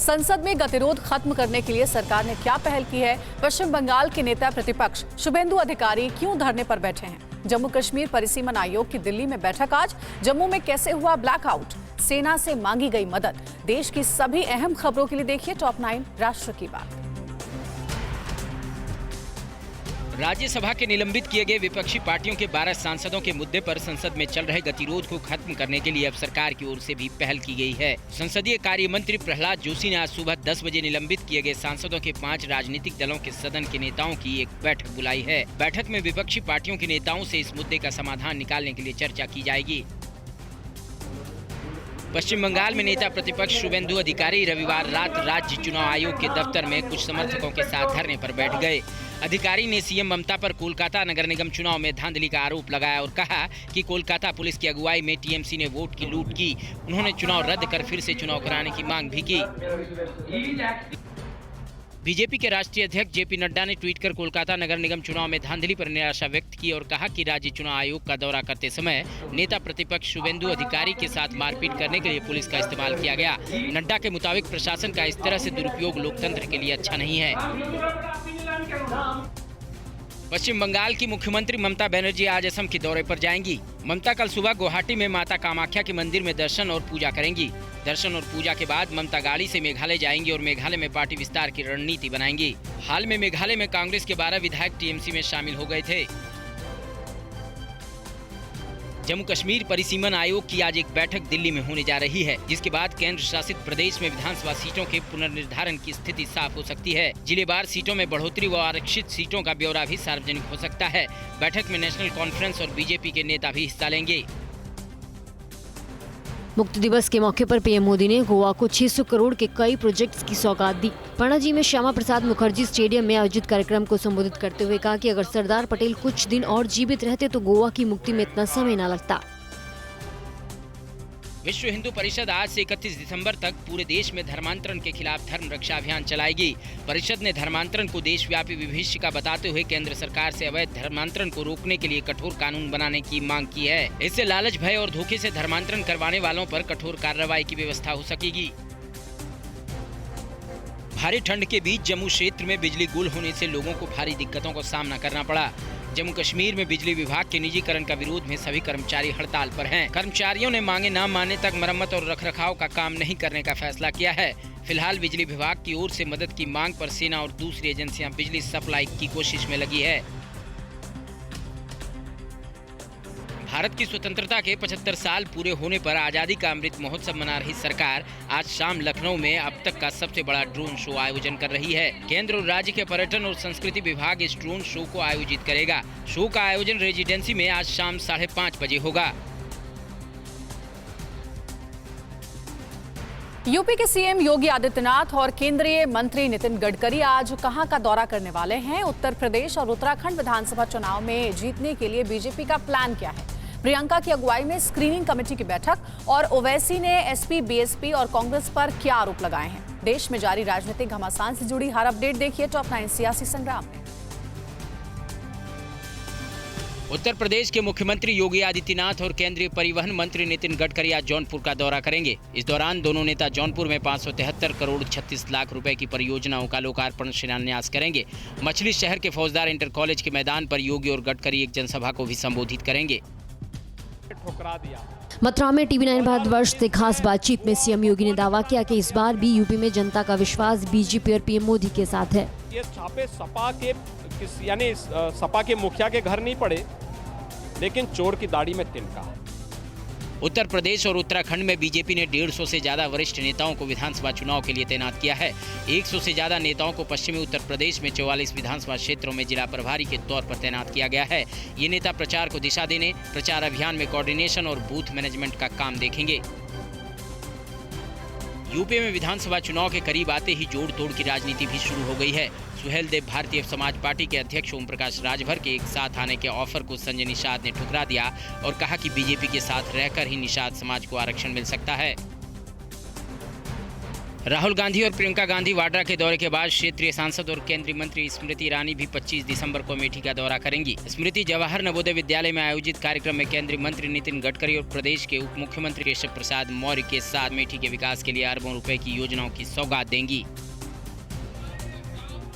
संसद में गतिरोध खत्म करने के लिए सरकार ने क्या पहल की है? पश्चिम बंगाल के नेता प्रतिपक्ष शुभेंदु अधिकारी क्यों धरने पर बैठे हैं? जम्मू कश्मीर परिसीमन आयोग की दिल्ली में बैठक आज। जम्मू में कैसे हुआ ब्लैकआउट? सेना से मांगी गई मदद। देश की सभी अहम खबरों के लिए देखिए टॉप 9 राष्ट्र की बात। राज्यसभा के निलंबित किए गए विपक्षी पार्टियों के 12 सांसदों के मुद्दे पर संसद में चल रहे गतिरोध को खत्म करने के लिए अब सरकार की ओर से भी पहल की गई है। संसदीय कार्य मंत्री प्रहलाद जोशी ने आज सुबह 10 बजे निलंबित किए गए सांसदों के 5 राजनीतिक दलों के सदन के नेताओं की एक बैठक बुलाई है। बैठक में विपक्षी पार्टियों के नेताओं से इस मुद्दे का समाधान निकालने के लिए चर्चा की जाएगी। पश्चिम बंगाल में नेता प्रतिपक्ष शुभेंदु अधिकारी रविवार रात राज्य चुनाव आयोग के दफ्तर में कुछ समर्थकों के साथ धरने पर बैठ गए। अधिकारी ने सीएम ममता पर कोलकाता नगर निगम चुनाव में धांधली का आरोप लगाया और कहा कि कोलकाता पुलिस की अगुवाई में टीएमसी ने वोट की लूट की। उन्होंने चुनाव रद्द कर फिर से चुनाव कराने की मांग भी की। बीजेपी के राष्ट्रीय अध्यक्ष जेपी नड्डा ने ट्वीट कर कोलकाता नगर निगम चुनाव में धांधली पर निराशा व्यक्त की और कहा कि राज्य चुनाव आयोग का दौरा करते समय नेता प्रतिपक्ष शुभेंदु अधिकारी के साथ मारपीट करने के लिए पुलिस का इस्तेमाल किया गया। नड्डा के मुताबिक प्रशासन का इस तरह से दुरुपयोग लोकतंत्र के लिए अच्छा नहीं है। पश्चिम बंगाल की मुख्यमंत्री ममता बनर्जी आज असम के दौरे पर जाएंगी। ममता कल सुबह गुवाहाटी में माता कामाख्या के मंदिर में दर्शन और पूजा करेंगी। दर्शन और पूजा के बाद ममता गाड़ी से मेघालय जाएंगी और मेघालय में पार्टी विस्तार की रणनीति बनाएंगी। हाल में मेघालय में कांग्रेस के 12 विधायक टीएमसी में शामिल हो गए थे। जम्मू कश्मीर परिसीमन आयोग की आज एक बैठक दिल्ली में होने जा रही है, जिसके बाद केंद्र शासित प्रदेश में विधानसभा सीटों के पुनर्निर्धारण की स्थिति साफ हो सकती है। जिलेवार सीटों में बढ़ोतरी व आरक्षित सीटों का ब्यौरा भी सार्वजनिक हो सकता है। बैठक में नेशनल कॉन्फ्रेंस और बीजेपी के नेता भी हिस्सा लेंगे। मुक्ति दिवस के मौके पर पीएम मोदी ने गोवा को 600 करोड़ के कई प्रोजेक्ट्स की सौगात दी। पणजी में श्यामा प्रसाद मुखर्जी स्टेडियम में आयोजित कार्यक्रम को संबोधित करते हुए कहा कि अगर सरदार पटेल कुछ दिन और जीवित रहते तो गोवा की मुक्ति में इतना समय न लगता। विश्व हिंदू परिषद आज से 31 दिसंबर तक पूरे देश में धर्मांतरण के खिलाफ धर्म रक्षा अभियान चलाएगी। परिषद ने धर्मांतरण को देशव्यापी विभीषिका बताते हुए केंद्र सरकार से अवैध धर्मांतरण को रोकने के लिए कठोर कानून बनाने की मांग की है। इससे लालच, भय और धोखे से धर्मांतरण करवाने वालों पर कठोर कार्रवाई की व्यवस्था हो सकेगी। भारी ठंड के बीच जम्मू क्षेत्र में बिजली गुल होने से लोगों को भारी दिक्कतों का सामना करना पड़ा। जम्मू कश्मीर में बिजली विभाग के निजीकरण का विरोध में सभी कर्मचारी हड़ताल पर हैं। कर्मचारियों ने मांगे न मानने तक मरम्मत और रखरखाव का काम नहीं करने का फैसला किया है। फिलहाल बिजली विभाग की ओर से मदद की मांग पर सेना और दूसरी एजेंसियां बिजली सप्लाई की कोशिश में लगी है। भारत की स्वतंत्रता के 75 साल पूरे होने पर आजादी का अमृत महोत्सव मना रही सरकार आज शाम लखनऊ में अब तक का सबसे बड़ा ड्रोन शो आयोजन कर रही है। केंद्र और राज्य के पर्यटन और संस्कृति विभाग इस ड्रोन शो को आयोजित करेगा। शो का आयोजन रेजिडेंसी में आज शाम 5:30 बजे होगा। यूपी के सीएम योगी आदित्यनाथ और केंद्रीय मंत्री नितिन गडकरी आज कहां का दौरा करने वाले हैं? उत्तर प्रदेश और उत्तराखंड विधानसभा चुनाव में जीतने के लिए बीजेपी का प्लान क्या है? प्रियंका की अगुवाई में स्क्रीनिंग कमेटी की बैठक और ओवैसी ने एसपी, बीएसपी और कांग्रेस पर क्या आरोप लगाए हैं? देश में जारी राजनीतिक घमासान से जुड़ी हर अपडेट देखिए टॉप 9 सियासी संग्राम में। उत्तर प्रदेश के मुख्यमंत्री योगी आदित्यनाथ और केंद्रीय परिवहन मंत्री नितिन गडकरी आज जौनपुर का दौरा करेंगे। इस दौरान दोनों नेता जौनपुर में 573 करोड़ 36 लाख रुपए की परियोजनाओं का लोकार्पण शिलान्यास करेंगे। मछली शहर के फौजदार इंटर कॉलेज के मैदान पर योगी और गडकरी एक जनसभा को भी संबोधित करेंगे। मथुरा में टीवी9 भारतवर्ष से खास बातचीत में सीएम योगी ने दावा किया कि इस बार भी यूपी में जनता का विश्वास बीजेपी और पीएम मोदी के साथ है। ये छापे सपा के मुखिया के घर नहीं पड़े, लेकिन चोर की दाढ़ी में तिनका है। उत्तर प्रदेश और उत्तराखंड में बीजेपी ने 150 से ज्यादा वरिष्ठ नेताओं को विधानसभा चुनाव के लिए तैनात किया है। 100 से ज्यादा नेताओं को पश्चिमी उत्तर प्रदेश में 44 विधानसभा क्षेत्रों में जिला प्रभारी के तौर पर तैनात किया गया है। ये नेता प्रचार को दिशा देने, प्रचार अभियान में कोऑर्डिनेशन और बूथ मैनेजमेंट का काम देखेंगे। यूपी में विधानसभा चुनाव के करीब आते ही जोड़ तोड़ की राजनीति भी शुरू हो गई है। सुहेल देव भारतीय समाज पार्टी के अध्यक्ष ओम प्रकाश राजभर के एक साथ आने के ऑफर को संजय निषाद ने ठुकरा दिया और कहा कि बीजेपी के साथ रहकर ही निषाद समाज को आरक्षण मिल सकता है। राहुल गांधी और प्रियंका गांधी वाड्रा के दौरे के बाद क्षेत्रीय सांसद और केंद्रीय मंत्री स्मृति ईरानी भी 25 दिसंबर को अमेठी का दौरा करेंगी। स्मृति जवाहर नवोदय विद्यालय में आयोजित कार्यक्रम में केंद्रीय मंत्री नितिन गडकरी और प्रदेश के उप मुख्यमंत्री केशव प्रसाद मौर्य के साथ अमेठी के विकास के लिए अरबों रुपए की योजनाओं की सौगात देंगी।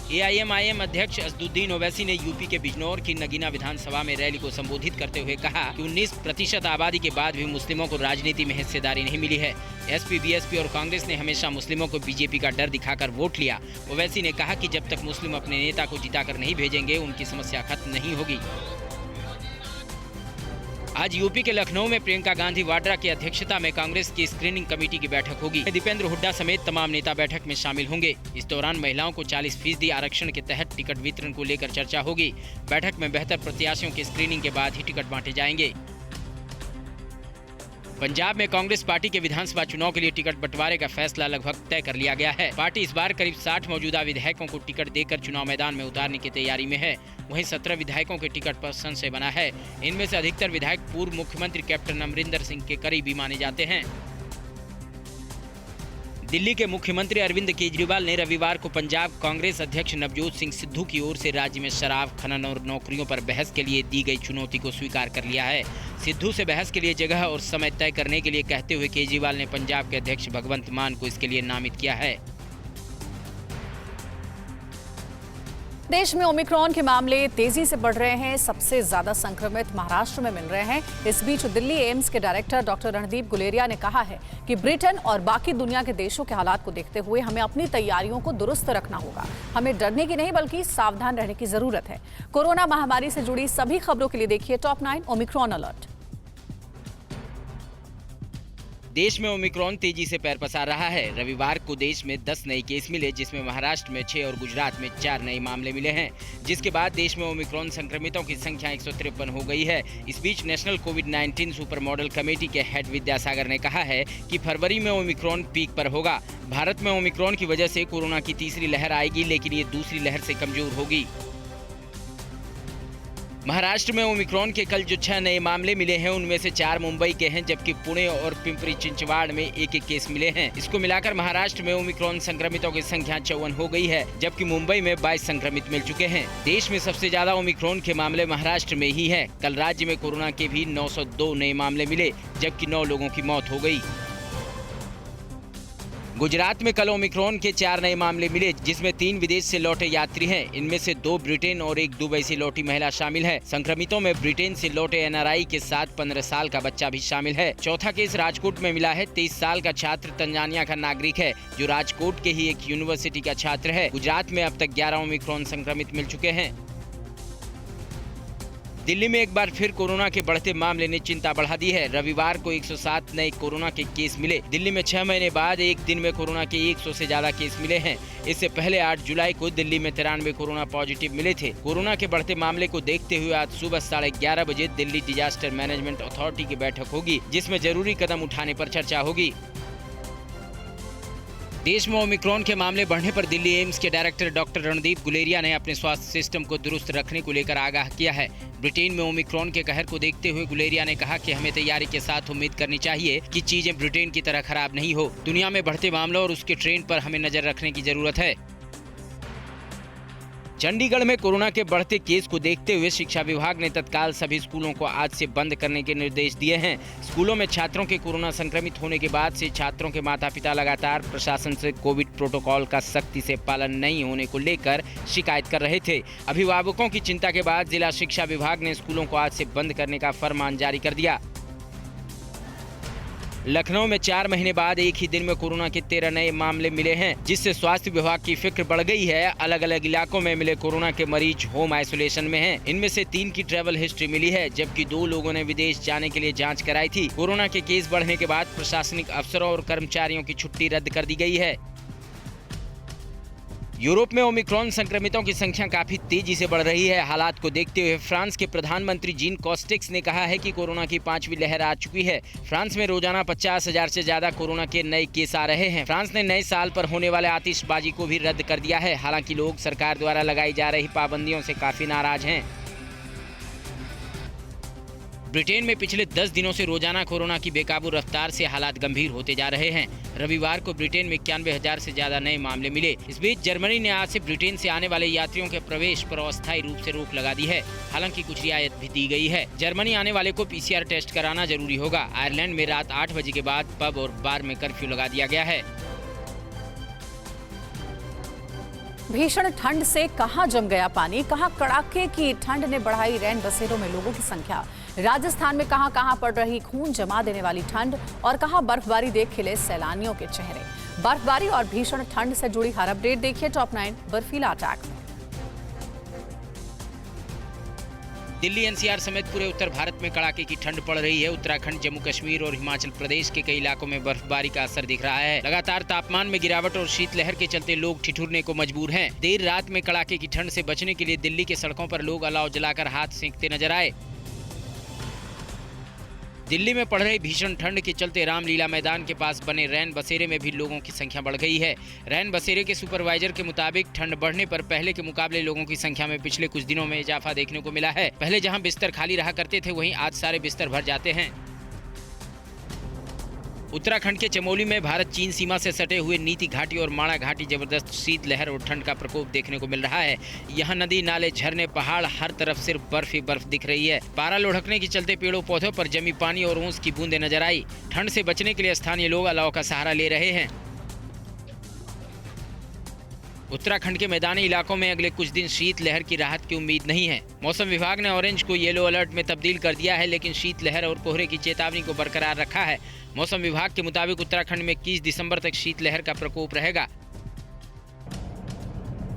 AIM अध्यक्ष असदुद्दीन ओवैसी ने यूपी के बिजनौर की नगीना विधानसभा में रैली को संबोधित करते हुए कहा कि 19% आबादी के बाद भी मुस्लिमों को राजनीति में हिस्सेदारी नहीं मिली है। SP, BSP और कांग्रेस ने हमेशा मुस्लिमों को बीजेपी का डर दिखाकर वोट लिया। ओवैसी ने कहा कि जब तक मुस्लिम अपने नेता को जिताकर नहीं भेजेंगे, उनकी समस्या खत्म नहीं होगी। आज यूपी के लखनऊ में प्रियंका गांधी वाड्रा की अध्यक्षता में कांग्रेस की स्क्रीनिंग कमेटी की बैठक होगी। दीपेंद्र हुड्डा समेत तमाम नेता बैठक में शामिल होंगे। इस दौरान महिलाओं को 40% आरक्षण के तहत टिकट वितरण को लेकर चर्चा होगी। बैठक में बेहतर प्रत्याशियों की स्क्रीनिंग के बाद ही टिकट बांटे जाएंगे। पंजाब में कांग्रेस पार्टी के विधानसभा चुनाव के लिए टिकट बंटवारे का फैसला लगभग तय कर लिया गया है। पार्टी इस बार करीब 60 मौजूदा विधायकों को टिकट देकर चुनाव मैदान में उतारने की तैयारी में है। वहीं 17 विधायकों के टिकट पर संशय बना है। इनमें से अधिकतर विधायक पूर्व मुख्यमंत्री कैप्टन अमरिंदर सिंह के करीबी माने जाते हैं। दिल्ली के मुख्यमंत्री अरविंद केजरीवाल ने रविवार को पंजाब कांग्रेस अध्यक्ष नवजोत सिंह सिद्धू की ओर से राज्य में शराब, खनन और नौकरियों पर बहस के लिए दी गई चुनौती को स्वीकार कर लिया है। सिद्धू से बहस के लिए जगह और समय तय करने के लिए कहते हुए केजरीवाल ने पंजाब के अध्यक्ष भगवंत मान को इसके लिए नामित किया है। देश में ओमिक्रॉन के मामले तेजी से बढ़ रहे हैं। सबसे ज्यादा संक्रमित महाराष्ट्र में मिल रहे हैं। इस बीच दिल्ली एम्स के डायरेक्टर डॉक्टर रणदीप गुलेरिया ने कहा है कि ब्रिटेन और बाकी दुनिया के देशों के हालात को देखते हुए हमें अपनी तैयारियों को दुरुस्त रखना होगा। हमें डरने की नहीं बल्कि सावधान रहने की जरूरत है। कोरोना महामारी से जुड़ी सभी खबरों के लिए देखिए टॉप 9 ओमिक्रॉन अलर्ट। देश में ओमिक्रॉन तेजी से पैर पसार रहा है। रविवार को देश में 10 नए केस मिले, जिसमें महाराष्ट्र में 6 और गुजरात में 4 नए मामले मिले हैं, जिसके बाद देश में ओमिक्रॉन संक्रमितों की संख्या 153 हो गई है। इस बीच नेशनल कोविड-19 सुपर मॉडल कमेटी के हेड विद्यासागर ने कहा है कि फरवरी में ओमिक्रॉन पीक पर होगा। भारत में ओमिक्रॉन की वजह से कोरोना की तीसरी लहर आएगी, लेकिन ये दूसरी लहर से कमजोर होगी। महाराष्ट्र में ओमिक्रॉन के कल जो 6 नए मामले मिले हैं, उनमें से 4 मुंबई के हैं, जबकि पुणे और पिंपरी चिंचवाड़ में एक केस मिले हैं। इसको मिलाकर महाराष्ट्र में ओमिक्रॉन संक्रमितों की संख्या 54 हो गई है, जबकि मुंबई में 22 संक्रमित मिल चुके हैं। देश में सबसे ज्यादा ओमिक्रॉन के मामले महाराष्ट्र में ही है। कल राज्य में कोरोना के भी 902 नए मामले मिले, जबकि 9 लोगों की मौत हो गई। गुजरात में कल ओमिक्रॉन के 4 नए मामले मिले, जिसमें 3 विदेश से लौटे यात्री हैं। इनमें से 2 ब्रिटेन और 1 दुबई से लौटी महिला शामिल है। संक्रमितों में ब्रिटेन से लौटे NRI के साथ 15 साल का बच्चा भी शामिल है। चौथा केस राजकोट में मिला है। 23 साल का छात्र तंजानिया का नागरिक है, जो राजकोट के ही एक यूनिवर्सिटी का छात्र है। गुजरात में अब तक 11 ओमिक्रॉन संक्रमित मिल चुके हैं। दिल्ली में एक बार फिर कोरोना के बढ़ते मामले ने चिंता बढ़ा दी है। रविवार को 107 नए कोरोना के केस मिले। दिल्ली में 6 महीने बाद एक दिन में कोरोना के 100 से ज्यादा केस मिले हैं। इससे पहले 8 जुलाई को दिल्ली में 93 कोरोना पॉजिटिव मिले थे। कोरोना के बढ़ते मामले को देखते हुए आज सुबह 11:30 बजे दिल्ली डिजास्टर मैनेजमेंट अथॉरिटी की बैठक होगी, जिसमें जरूरी कदम उठाने पर चर्चा होगी। देश में ओमिक्रॉन के मामले बढ़ने पर दिल्ली एम्स के डायरेक्टर डॉक्टर रणदीप गुलेरिया ने अपने स्वास्थ्य सिस्टम को दुरुस्त रखने को लेकर आगाह किया है। ब्रिटेन में ओमिक्रॉन के कहर को देखते हुए गुलेरिया ने कहा कि हमें तैयारी के साथ उम्मीद करनी चाहिए कि चीजें ब्रिटेन की तरह खराब नहीं हो। दुनिया में बढ़ते मामलों और उसके ट्रेंड पर हमें नजर रखने की जरूरत है। चंडीगढ़ में कोरोना के बढ़ते केस को देखते हुए शिक्षा विभाग ने तत्काल सभी स्कूलों को आज से बंद करने के निर्देश दिए हैं। स्कूलों में छात्रों के कोरोना संक्रमित होने के बाद से छात्रों के माता-पिता लगातार प्रशासन से कोविड प्रोटोकॉल का सख्ती से पालन नहीं होने को लेकर शिकायत कर रहे थे। अभिभावकों की चिंता के बाद जिला शिक्षा विभाग ने स्कूलों को आज से बंद करने का फरमान जारी कर दिया। लखनऊ में 4 महीने बाद एक ही दिन में कोरोना के 13 नए मामले मिले हैं, जिससे स्वास्थ्य विभाग की फिक्र बढ़ गई है। अलग अलग इलाकों में मिले कोरोना के मरीज होम आइसोलेशन में हैं। इनमें से 3 की ट्रैवल हिस्ट्री मिली है, जबकि 2 लोगों ने विदेश जाने के लिए जांच कराई थी। कोरोना के केस बढ़ने के बाद प्रशासनिक अफसरों और कर्मचारियों की छुट्टी रद्द कर दी गई है। यूरोप में ओमिक्रॉन संक्रमितों की संख्या काफी तेजी से बढ़ रही है। हालात को देखते हुए फ्रांस के प्रधानमंत्री जीन कॉस्टेक्स ने कहा है कि कोरोना की 5वीं लहर आ चुकी है। फ्रांस में रोजाना 50,000 से ज्यादा कोरोना के नए केस आ रहे हैं। फ्रांस ने नए साल पर होने वाले आतिशबाजी को भी रद्द कर दिया है। हालांकि लोग सरकार द्वारा लगाई जा रही पाबंदियों से काफी नाराज हैं। ब्रिटेन में पिछले 10 दिनों से रोजाना कोरोना की बेकाबू रफ्तार से हालात गंभीर होते जा रहे हैं। रविवार को ब्रिटेन में 91,000 से ज्यादा नए मामले मिले। इस बीच जर्मनी ने आज से ब्रिटेन से आने वाले यात्रियों के प्रवेश पर अस्थायी रूप से रोक लगा दी है। हालांकि कुछ रियायत भी दी गई है। जर्मनी आने वाले को PCR टेस्ट कराना जरूरी होगा। आयरलैंड में रात 8 बजे के बाद पब और बार में कर्फ्यू लगा दिया गया है। भीषण ठंड से कहां जम गया पानी, कहां कड़ाके की ठंड ने बढ़ाई रैन बसेरों में लोगों की संख्या। राजस्थान में कहां पड़ रही खून जमा देने वाली ठंड और कहां बर्फबारी देख खिले सैलानियों के चेहरे। बर्फबारी और भीषण ठंड से जुड़ी हर अपडेट देखिए टॉप 9 बर्फीला अटैक में। दिल्ली NCR समेत पूरे उत्तर भारत में कड़ाके की ठंड पड़ रही है। उत्तराखंड, जम्मू कश्मीर और हिमाचल प्रदेश के कई इलाकों में बर्फबारी का असर दिख रहा है। लगातार तापमान में गिरावट और शीतलहर के चलते लोग ठिठुरने को मजबूर हैं। देर रात में कड़ाके की ठंड से बचने के लिए दिल्ली के सड़कों पर लोग अलाव जलाकर हाथ सेंकते नजर आए। दिल्ली में पड़ रही भीषण ठंड के चलते रामलीला मैदान के पास बने रैन बसेरे में भी लोगों की संख्या बढ़ गई है। रैन बसेरे के सुपरवाइजर के मुताबिक ठंड बढ़ने पर पहले के मुकाबले लोगों की संख्या में पिछले कुछ दिनों में इजाफा देखने को मिला है। पहले जहां बिस्तर खाली रहा करते थे, वहीं आज सारे बिस्तर भर जाते हैं। उत्तराखंड के चमोली में भारत चीन सीमा से सटे हुए नीति घाटी और माणा घाटी जबरदस्त शीतलहर और ठंड का प्रकोप देखने को मिल रहा है। यहाँ नदी, नाले, झरने, पहाड़, हर तरफ सिर्फ बर्फ ही बर्फ दिख रही है। पारा लुढ़कने के चलते पेड़ों पौधों पर जमी पानी और ओस की बूंदें नजर आई। ठंड से बचने के लिए स्थानीय लोग अलाव का सहारा ले रहे हैं। उत्तराखंड के मैदानी इलाकों में अगले कुछ दिन शीतलहर की राहत की उम्मीद नहीं है। मौसम विभाग ने ऑरेंज को येलो अलर्ट में तब्दील कर दिया है, लेकिन शीतलहर और कोहरे की चेतावनी को बरकरार रखा है। मौसम विभाग के मुताबिक उत्तराखंड में 21 दिसंबर तक शीतलहर का प्रकोप रहेगा।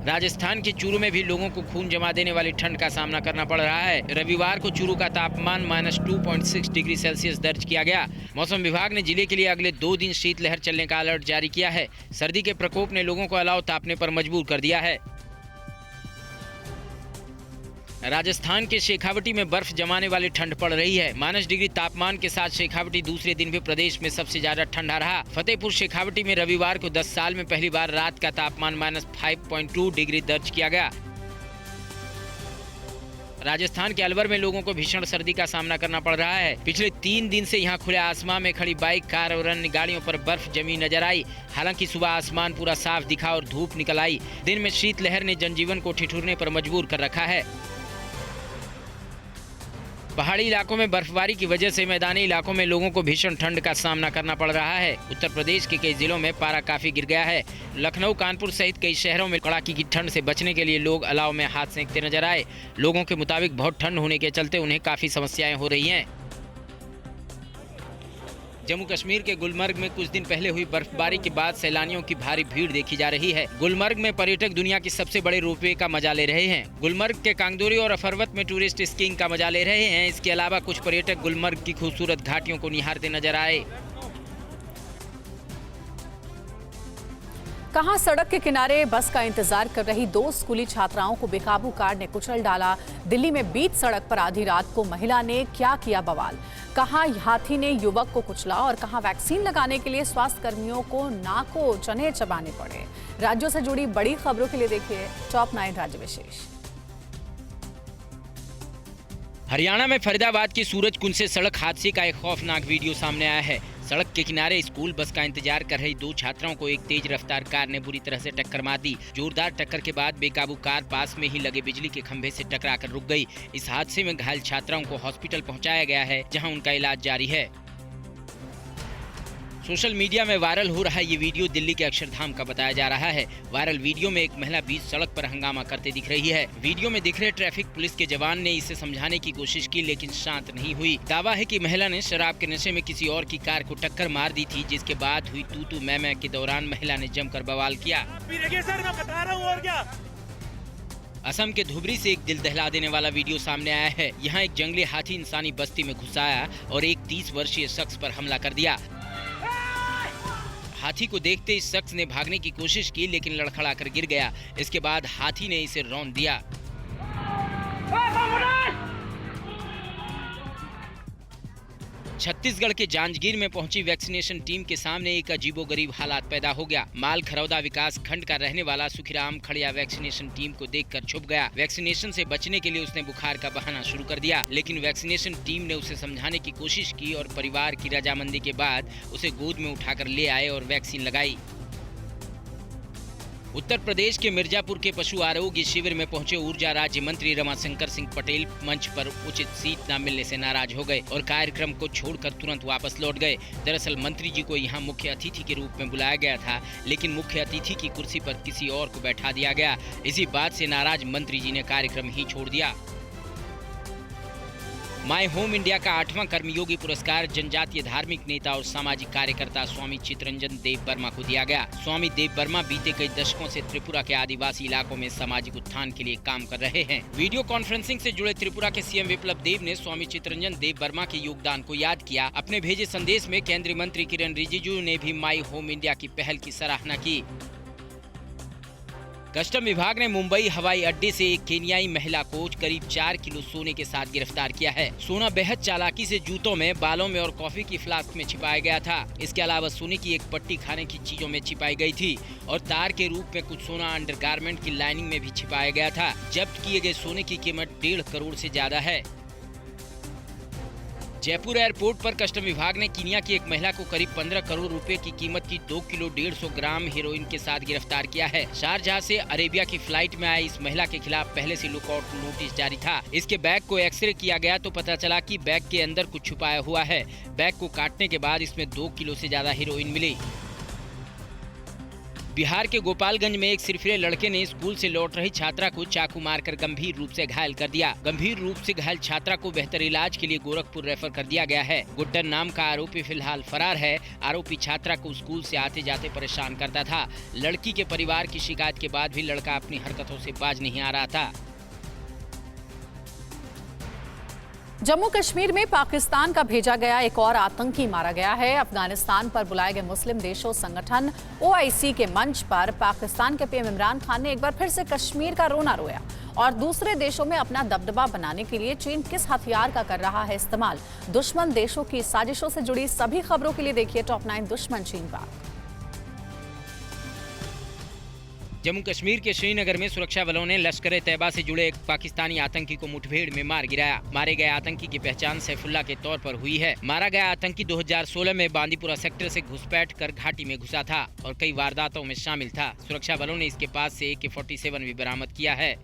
राजस्थान के चूरू में भी लोगों को खून जमा देने वाली ठंड का सामना करना पड़ रहा है। रविवार को चूरू का तापमान -2.6 डिग्री सेल्सियस दर्ज किया गया। मौसम विभाग ने जिले के लिए अगले 2 दिन शीतलहर चलने का अलर्ट जारी किया है। सर्दी के प्रकोप ने लोगों को अलाव तापने पर मजबूर कर दिया है। राजस्थान के शेखावटी में बर्फ जमाने वाली ठंड पड़ रही है। -, डिग्री तापमान के साथ शेखावटी दूसरे दिन भी प्रदेश में सबसे ज्यादा ठंडा रहा। फतेहपुर शेखावटी में रविवार को 10 साल में पहली बार रात का तापमान -5.2 डिग्री दर्ज किया गया। राजस्थान के अलवर में लोगों को भीषण सर्दी का सामना करना पड़ रहा है। पिछले 3 दिन से यहां खुले आसमान में खड़ी बाइक, कार और अन्य गाड़ियों पर बर्फ जमी नजर आई। हालांकि सुबह आसमान पूरा साफ दिखा और धूप निकल आई। दिन में शीतलहर ने जनजीवन को ठिठुरने पर मजबूर कर रखा है। पहाड़ी इलाकों में बर्फबारी की वजह से मैदानी इलाकों में लोगों को भीषण ठंड का सामना करना पड़ रहा है। उत्तर प्रदेश के कई जिलों में पारा काफी गिर गया है। लखनऊ, कानपुर सहित कई शहरों में कड़ाके की ठंड से बचने के लिए लोग अलाव में हाथ सेंकते नजर आए। लोगों के मुताबिक बहुत ठंड होने के चलते उन्हें काफी समस्याएं हो रही हैं। जम्मू कश्मीर के गुलमर्ग में कुछ दिन पहले हुई बर्फबारी के बाद सैलानियों की भारी भीड़ देखी जा रही है। गुलमर्ग में पर्यटक दुनिया के सबसे बड़े रोपवे का मजा ले रहे हैं। गुलमर्ग के कांगदोरी और अफरवत में टूरिस्ट स्कीइंग का मजा ले रहे हैं। इसके अलावा कुछ पर्यटक गुलमर्ग की खूबसूरत घाटियों को निहारते नजर आए। कहां सड़क के किनारे बस का इंतजार कर रही 2 स्कूली छात्राओं को बेकाबू कार ने कुचल डाला। दिल्ली में बीच सड़क पर आधी रात को महिला ने क्या किया बवाल। कहां हाथी ने युवक को कुचला और कहां वैक्सीन लगाने के लिए स्वास्थ्य कर्मियों को नाको चने चबाने पड़े। राज्यों से जुड़ी बड़ी खबरों के लिए देखिए टॉप 9 राज्य विशेष। हरियाणा में फरीदाबाद की सूरजकुंड से सड़क हादसे का एक खौफनाक वीडियो सामने आया है। सड़क के किनारे स्कूल बस का इंतजार कर रही 2 छात्राओं को एक तेज रफ्तार कार ने बुरी तरह से टक्कर मार दी। जोरदार टक्कर के बाद बेकाबू कार पास में ही लगे बिजली के खंभे से टकराकर रुक गई। इस हादसे में घायल छात्राओं को हॉस्पिटल पहुंचाया गया है, जहां उनका इलाज जारी है। सोशल मीडिया में वायरल हो रहा ये वीडियो दिल्ली के अक्षरधाम का बताया जा रहा है। वायरल वीडियो में एक महिला बीच सड़क पर हंगामा करते दिख रही है। वीडियो में दिख रहे ट्रैफिक पुलिस के जवान ने इसे समझाने की कोशिश की, लेकिन शांत नहीं हुई। दावा है कि महिला ने शराब के नशे में किसी और की कार को टक्कर मार दी थी, जिसके बाद हुई तू मैं के दौरान महिला ने जमकर बवाल किया। असम के धुबरी से एक दिल दहला देने वाला वीडियो सामने आया है। यहाँ एक जंगली हाथी इंसानी बस्ती में घुस आया और एक 30 वर्षीय शख्स पर हमला कर दिया। हाथी को देखते इस शख्स ने भागने की कोशिश की, लेकिन लड़खड़ा कर गिर गया। इसके बाद हाथी ने इसे रौंद दिया। छत्तीसगढ़ के जांजगीर में पहुंची वैक्सीनेशन टीम के सामने एक अजीबोगरीब हालात पैदा हो गया। माल खरौदा विकास खंड का रहने वाला सुखीराम खड़िया वैक्सीनेशन टीम को देखकर छुप गया। वैक्सीनेशन से बचने के लिए उसने बुखार का बहाना शुरू कर दिया, लेकिन वैक्सीनेशन टीम ने उसे समझाने की कोशिश की और परिवार की रजामंदी के बाद उसे गोद में उठाकर ले आए और वैक्सीन लगाई। उत्तर प्रदेश के मिर्जापुर के पशु आरोग्य शिविर में पहुंचे ऊर्जा राज्य मंत्री रमाशंकर सिंह पटेल मंच पर उचित सीट न मिलने से नाराज हो गए और कार्यक्रम को छोड़कर तुरंत वापस लौट गए। दरअसल मंत्री जी को यहां मुख्य अतिथि के रूप में बुलाया गया था, लेकिन मुख्य अतिथि की कुर्सी पर किसी और को बैठा दिया गया। इसी बात से नाराज मंत्री जी ने कार्यक्रम ही छोड़ दिया। माय होम इंडिया का 8वां कर्मयोगी पुरस्कार जनजातीय धार्मिक नेता और सामाजिक कार्यकर्ता स्वामी चितरंजन देव वर्मा को दिया गया। स्वामी देव वर्मा बीते कई दशकों से त्रिपुरा के आदिवासी इलाकों में सामाजिक उत्थान के लिए काम कर रहे हैं। वीडियो कॉन्फ्रेंसिंग से जुड़े त्रिपुरा के सीएम विप्लव देव ने स्वामी चितरंजन देव वर्मा के योगदान को याद किया। अपने भेजे संदेश में केंद्रीय मंत्री किरण रिजिजू ने भी माय होम इंडिया की पहल की सराहना की। कस्टम विभाग ने मुंबई हवाई अड्डे से एक केन्याई महिला को करीब 4 किलो सोने के साथ गिरफ्तार किया है। सोना बेहद चालाकी से जूतों में, बालों में और कॉफी की फ्लास्क में छिपाया गया था। इसके अलावा सोने की एक पट्टी खाने की चीजों में छिपाई गई थी और तार के रूप में कुछ सोना अंडरगारमेंट की लाइनिंग में भी छिपाया गया था। जब्त किए गए सोने की कीमत 1.5 करोड़ से ज्यादा है। जयपुर एयरपोर्ट पर कस्टम विभाग ने कीनिया की एक महिला को करीब 15 करोड़ रुपए की कीमत की 2 किलो 150 ग्राम हेरोइन के साथ गिरफ्तार किया है। शारजाह से अरेबिया की फ्लाइट में आई इस महिला के खिलाफ पहले से लुकआउट नोटिस जारी था। इसके बैग को एक्सरे किया गया तो पता चला कि बैग के अंदर कुछ छुपाया हुआ है। बैग को काटने के बाद इसमें 2 किलो से ज्यादा हेरोइन मिली। बिहार के गोपालगंज में एक सिरफिरे लड़के ने स्कूल से लौट रही छात्रा को चाकू मारकर गंभीर रूप से घायल कर दिया। गंभीर रूप से घायल छात्रा को बेहतर इलाज के लिए गोरखपुर रेफर कर दिया गया है। गुड्डन नाम का आरोपी फिलहाल फरार है। आरोपी छात्रा को स्कूल से आते जाते परेशान करता था। लड़की के परिवार की शिकायत के बाद भी लड़का अपनी हरकतों से बाज नहीं आ रहा था। जम्मू कश्मीर में पाकिस्तान का भेजा गया एक और आतंकी मारा गया है। अफगानिस्तान पर बुलाए गए मुस्लिम देशों संगठन OIC के मंच पर पाकिस्तान के पीएम इमरान खान ने एक बार फिर से कश्मीर का रोना रोया और दूसरे देशों में अपना दबदबा बनाने के लिए चीन किस हथियार का कर रहा है इस्तेमाल। दुश्मन देशों की साजिशों से जुड़ी सभी खबरों के लिए देखिए टॉप 9 दुश्मन चीन बात। जम्मू कश्मीर के श्रीनगर में सुरक्षा बलों ने लश्कर-ए-तैयबा से जुड़े एक पाकिस्तानी आतंकी को मुठभेड़ में मार गिराया। मारे गए आतंकी की पहचान सैफुल्ला के तौर पर हुई है। मारा गया आतंकी 2016 में बांदीपुरा सेक्टर से घुसपैठ कर घाटी में घुसा था और कई वारदातों में शामिल था। सुरक्षा बलों ने इसके पास से AK-47 भी बरामद किया है।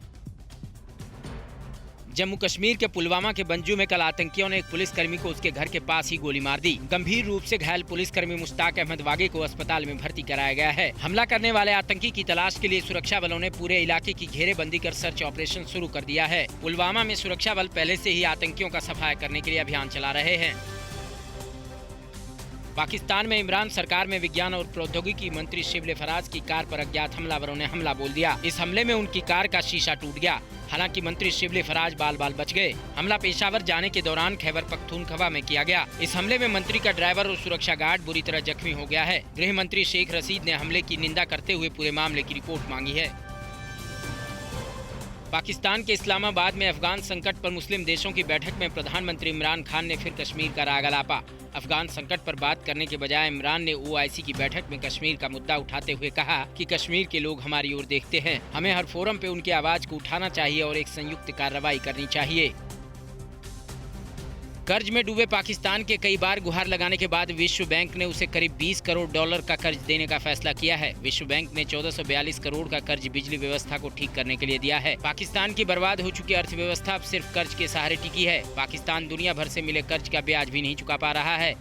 जम्मू कश्मीर के पुलवामा के बंजू में कल आतंकियों ने एक पुलिसकर्मी को उसके घर के पास ही गोली मार दी। गंभीर रूप से घायल पुलिसकर्मी मुश्ताक अहमद वागे को अस्पताल में भर्ती कराया गया है। हमला करने वाले आतंकी की तलाश के लिए सुरक्षा बलों ने पूरे इलाके की घेरेबंदी कर सर्च ऑपरेशन शुरू कर दिया है। पुलवामा में सुरक्षा बल पहले से ही आतंकियों का सफाया करने के लिए अभियान चला रहे हैं। पाकिस्तान में इमरान सरकार में विज्ञान और प्रौद्योगिकी मंत्री शिबले फराज की कार पर अज्ञात हमलावरों ने हमला बोल दिया। इस हमले में उनकी कार का शीशा टूट गया। हालांकि मंत्री शिबले फराज बाल बाल बच गए। हमला पेशावर जाने के दौरान खैबर पख्तूनख्वा में किया गया। इस हमले में मंत्री का ड्राइवर और सुरक्षा गार्ड बुरी तरह जख्मी हो गया है। गृह मंत्री शेख रशीद ने हमले की निंदा करते हुए पूरे मामले की रिपोर्ट मांगी है। पाकिस्तान के इस्लामाबाद में अफगान संकट पर मुस्लिम देशों की बैठक में प्रधानमंत्री इमरान खान ने फिर कश्मीर का राग अलापा। अफगान संकट पर बात करने के बजाय इमरान ने OIC की बैठक में कश्मीर का मुद्दा उठाते हुए कहा कि कश्मीर के लोग हमारी ओर देखते हैं। हमें हर फोरम पे उनकी आवाज को उठाना चाहिए और एक संयुक्त कार्रवाई करनी चाहिए। कर्ज में डूबे पाकिस्तान के कई बार गुहार लगाने के बाद विश्व बैंक ने उसे करीब $20 करोड़ का कर्ज देने का फैसला किया है। विश्व बैंक ने 1442 करोड़ का कर्ज बिजली व्यवस्था को ठीक करने के लिए दिया है। पाकिस्तान की बर्बाद हो चुकी अर्थव्यवस्था अब सिर्फ कर्ज के सहारे टिकी है। पाकिस्तान दुनिया भर से मिले कर्ज का ब्याज भी नहीं चुका पा रहा है।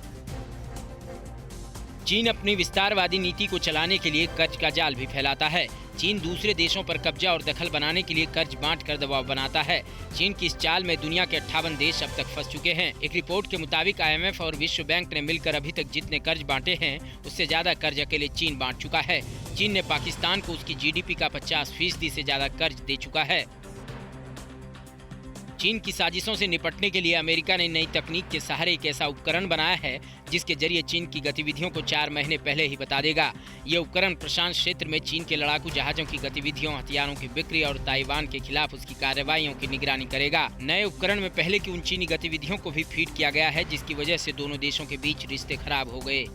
चीन अपनी विस्तारवादी नीति को चलाने के लिए कर्ज का जाल भी फैलाता है। चीन दूसरे देशों पर कब्जा और दखल बनाने के लिए कर्ज बांट कर दबाव बनाता है। चीन की इस चाल में दुनिया के 58 देश अब तक फंस चुके हैं। एक रिपोर्ट के मुताबिक IMF और विश्व बैंक ने मिलकर अभी तक जितने कर्ज बांटे हैं उससे ज्यादा कर्ज अकेले चीन बांट चुका है। चीन ने पाकिस्तान को उसकी GDP का 50% से ज्यादा कर्ज दे चुका है। चीन की साजिशों से निपटने के लिए अमेरिका ने नई तकनीक के सहारे एक ऐसा उपकरण बनाया है जिसके जरिए चीन की गतिविधियों को 4 महीने पहले ही बता देगा। ये उपकरण प्रशांत क्षेत्र में चीन के लड़ाकू जहाजों की गतिविधियों, हथियारों की बिक्री और ताइवान के खिलाफ उसकी कार्रवाइयों की निगरानी करेगा। नए उपकरण में पहले की उन चीनी गतिविधियों को भी फीड किया गया है जिसकी वजह से दोनों देशों के बीच रिश्ते खराब हो गए।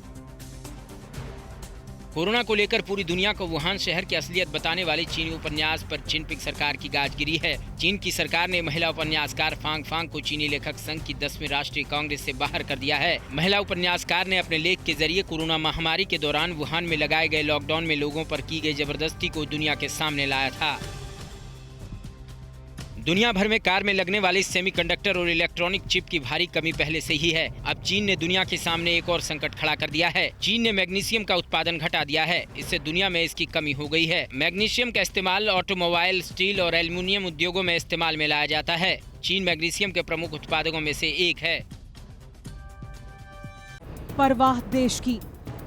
कोरोना को लेकर पूरी दुनिया को वुहान शहर की असलियत बताने वाले चीनी उपन्यास पर जिनपिंग सरकार की गाज गिरी है। चीन की सरकार ने महिला उपन्यासकार फांग फांग को चीनी लेखक संघ की 10वीं राष्ट्रीय कांग्रेस से बाहर कर दिया है। महिला उपन्यासकार ने अपने लेख के जरिए कोरोना महामारी के दौरान वुहान में लगाए गए लॉकडाउन में लोगों पर की गई जबरदस्ती को दुनिया के सामने लाया था। दुनिया भर में कार में लगने वाली सेमीकंडक्टर और इलेक्ट्रॉनिक चिप की भारी कमी पहले से ही है। अब चीन ने दुनिया के सामने एक और संकट खड़ा कर दिया है। चीन ने मैग्नीशियम का उत्पादन घटा दिया है। इससे दुनिया में इसकी कमी हो गई है। मैग्नीशियम का इस्तेमाल ऑटोमोबाइल, स्टील और एल्युमिनियम उद्योगों में इस्तेमाल में लाया जाता है। चीन मैग्नीशियम के प्रमुख उत्पादकों में से एक है। परवाह देश की,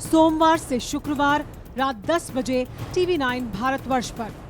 सोमवार से शुक्रवार रात 10 बजे TV9 भारतवर्ष पर।